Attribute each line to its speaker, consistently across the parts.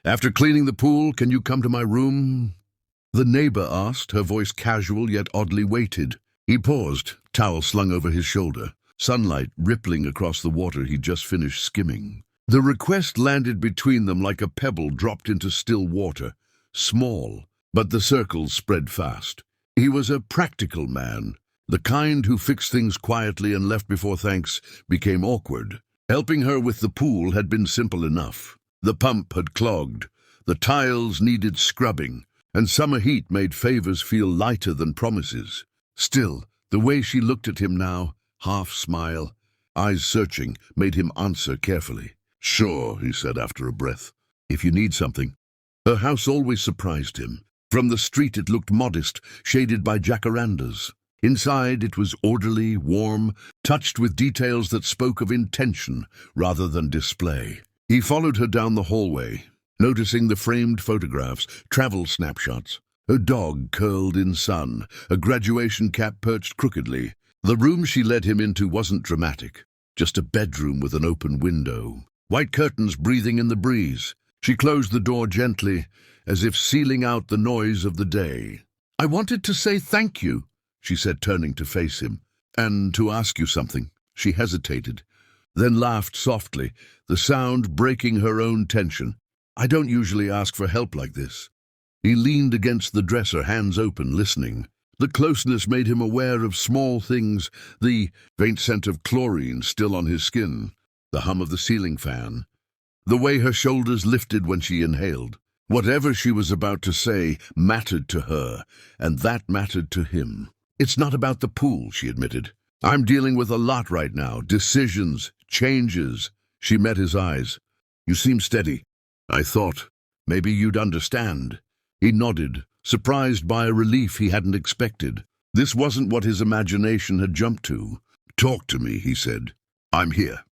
Speaker 1: After cleaning the pool, can you come to my room? The neighbor asked, her voice casual yet oddly weighted. He paused, towel slung over his shoulder, sunlight rippling across the water he'd just finished skimming. The request landed between them like a pebble dropped into still water, small, but the circles spread fast. He was a practical man, the kind who fixed things quietly and left before thanks became awkward. Helping her with the pool had been simple enough. The pump had clogged, the tiles needed scrubbing, and summer heat made favors feel lighter than promises. Still, the way she looked at him now, half smile, eyes searching, made him answer carefully. "Sure," he said after a breath. "If you need something." Her house always surprised him. From the street it looked modest, shaded by jacarandas. Inside it was orderly, warm, touched with details that spoke of intention rather than display. He followed her down the hallway, noticing the framed photographs, travel snapshots. Her dog curled in sun, a graduation cap perched crookedly. The room she led him into wasn't dramatic, just a bedroom with an open window. White curtains breathing in the breeze. She closed the door gently, as if sealing out the noise of the day. "I wanted to say thank you," she said, turning to face him. "And to ask you something." She hesitated, then laughed softly, the sound breaking her own tension. "I don't usually ask for help like this." He leaned against the dresser, hands open, listening. The closeness made him aware of small things, the faint scent of chlorine still on his skin, the hum of the ceiling fan, the way her shoulders lifted when she inhaled. Whatever she was about to say mattered to her, and that mattered to him. "It's not about the pool," she admitted. "I'm dealing with a lot right now, decisions, changes." She met his eyes. "You seem steady. I thought maybe you'd understand." He nodded, surprised by a relief he hadn't expected. This wasn't what his imagination had jumped to. "Talk to me," he said. "I'm here."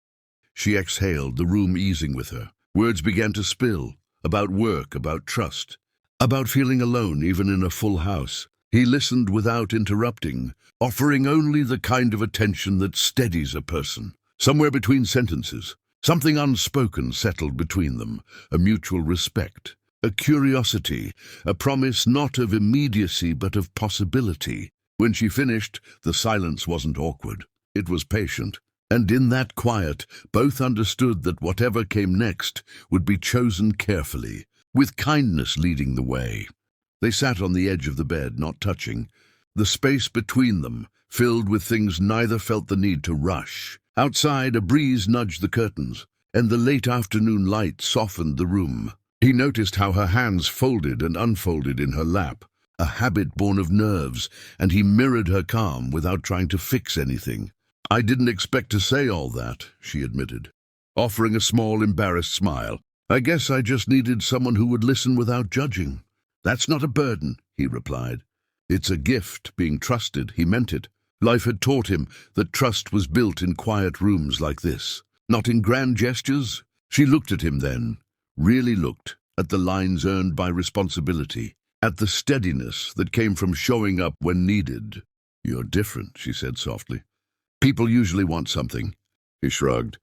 Speaker 1: She exhaled, the room easing with her. Words began to spill, about work, about trust, about feeling alone even in a full house. He listened without interrupting, offering only the kind of attention that steadies a person. Somewhere between sentences, something unspoken settled between them, a mutual respect, a curiosity, a promise not of immediacy but of possibility. When she finished, the silence wasn't awkward. It was patient. And in that quiet, both understood that whatever came next would be chosen carefully, with kindness leading the way. They sat on the edge of the bed, not touching, the space between them filled with things neither felt the need to rush. Outside, a breeze nudged the curtains, and the late afternoon light softened the room. He noticed how her hands folded and unfolded in her lap, a habit born of nerves, and he mirrored her calm without trying to fix anything. "I didn't expect to say all that," she admitted, offering a small, embarrassed smile. "I guess I just needed someone who would listen without judging." "That's not a burden," he replied. "It's a gift, being trusted." He meant it. Life had taught him that trust was built in quiet rooms like this, not in grand gestures. She looked at him then, really looked, at the lines earned by responsibility, at the steadiness that came from showing up when needed. "You're different," she said softly. "People usually want something." He shrugged.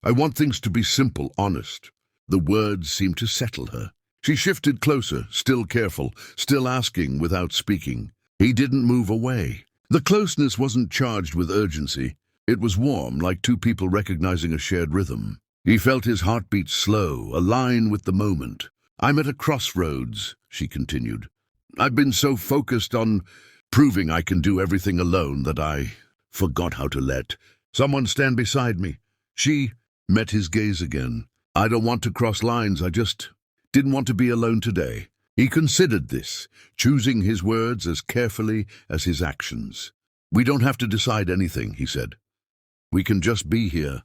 Speaker 1: "I want things to be simple, honest." The words seemed to settle her. She shifted closer, still careful, still asking without speaking. He didn't move away. The closeness wasn't charged with urgency. It was warm, like two people recognizing a shared rhythm. He felt his heartbeat slow, align with the moment. "I'm at a crossroads," she continued. "I've been so focused on proving I can do everything alone that I forgot how to let someone stand beside me." She met his gaze again. "I don't want to cross lines, I just didn't want to be alone today." He considered this, choosing his words as carefully as his actions. "We don't have to decide anything," he said. "We can just be here."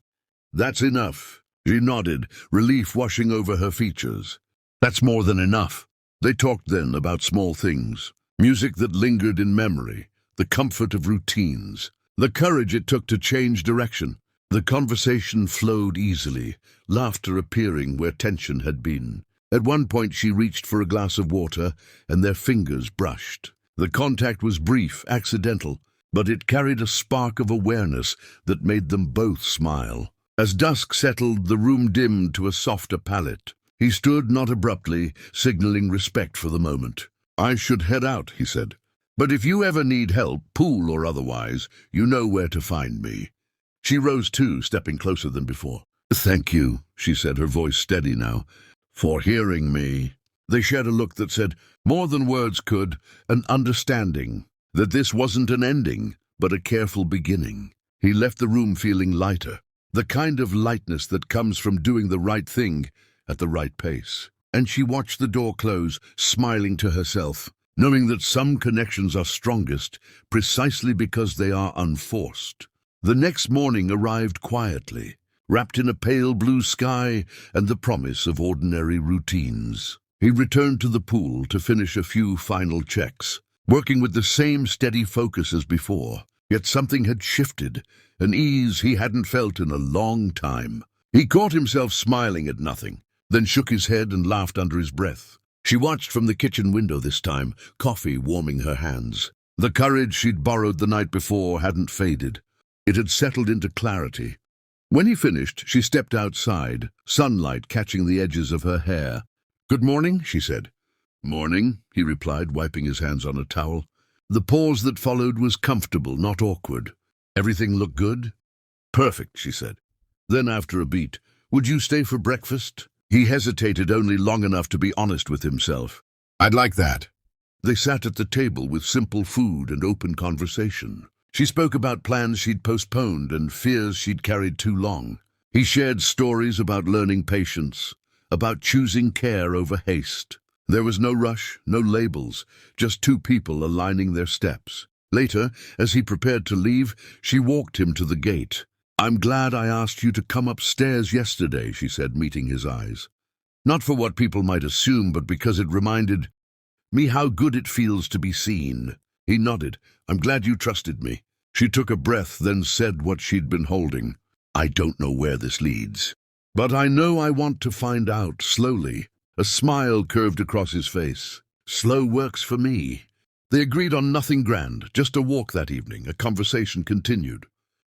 Speaker 1: "That's enough." She nodded, relief washing over her features. "That's more than enough." They talked then about small things, music that lingered in memory, the comfort of routines, the courage it took to change direction. The conversation flowed easily, laughter appearing where tension had been. At one point she reached for a glass of water, and their fingers brushed. The contact was brief, accidental, but it carried a spark of awareness that made them both smile. As dusk settled, the room dimmed to a softer palette. He stood not abruptly, signaling respect for the moment. "I should head out," he said. "But if you ever need help, pool or otherwise, you know where to find me." She rose too, stepping closer than before. "Thank you," she said, her voice steady now, "for hearing me." They shared a look that said, more than words could, an understanding, that this wasn't an ending, but a careful beginning. He left the room feeling lighter, the kind of lightness that comes from doing the right thing at the right pace. And she watched the door close, smiling to herself, knowing that some connections are strongest precisely because they are unforced. The next morning arrived quietly, wrapped in a pale blue sky and the promise of ordinary routines. He returned to the pool to finish a few final checks, working with the same steady focus as before. Yet something had shifted, an ease he hadn't felt in a long time. He caught himself smiling at nothing, then shook his head and laughed under his breath. She watched from the kitchen window this time, coffee warming her hands. The courage she'd borrowed the night before hadn't faded. It had settled into clarity. When he finished, she stepped outside, sunlight catching the edges of her hair. "Good morning," she said. "Morning," he replied, wiping his hands on a towel. The pause that followed was comfortable, not awkward. "Everything looked good?" "Perfect," she said. Then after a beat, "Would you stay for breakfast?" He hesitated only long enough to be honest with himself. "I'd like that." They sat at the table with simple food and open conversation. She spoke about plans she'd postponed and fears she'd carried too long. He shared stories about learning patience, about choosing care over haste. There was no rush, no labels, just two people aligning their steps. Later, as he prepared to leave, she walked him to the gate. "I'm glad I asked you to come upstairs yesterday," she said, meeting his eyes. "Not for what people might assume, but because it reminded me how good it feels to be seen." He nodded. "I'm glad you trusted me." She took a breath, then said what she'd been holding. "I don't know where this leads, but I know I want to find out slowly." A smile curved across his face. "Slow works for me." They agreed on nothing grand, just a walk that evening. A conversation continued.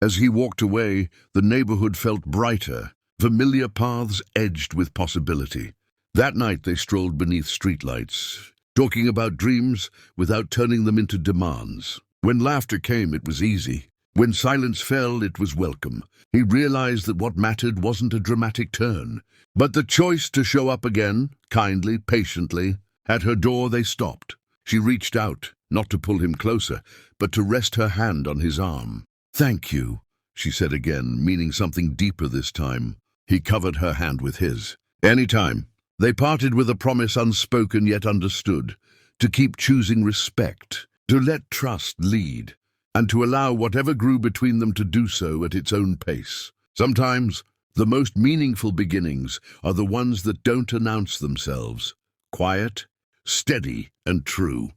Speaker 1: As he walked away, the neighborhood felt brighter, familiar paths edged with possibility. That night they strolled beneath streetlights, talking about dreams without turning them into demands. When laughter came, it was easy. When silence fell, it was welcome. He realized that what mattered wasn't a dramatic turn, but the choice to show up again, kindly, patiently. At her door they stopped. She reached out, not to pull him closer, but to rest her hand on his arm. "Thank you," she said again, meaning something deeper this time. He covered her hand with his. "Anytime." They parted with a promise unspoken yet understood, to keep choosing respect, to let trust lead, and to allow whatever grew between them to do so at its own pace. Sometimes, the most meaningful beginnings are the ones that don't announce themselves. Quiet, steady, and true.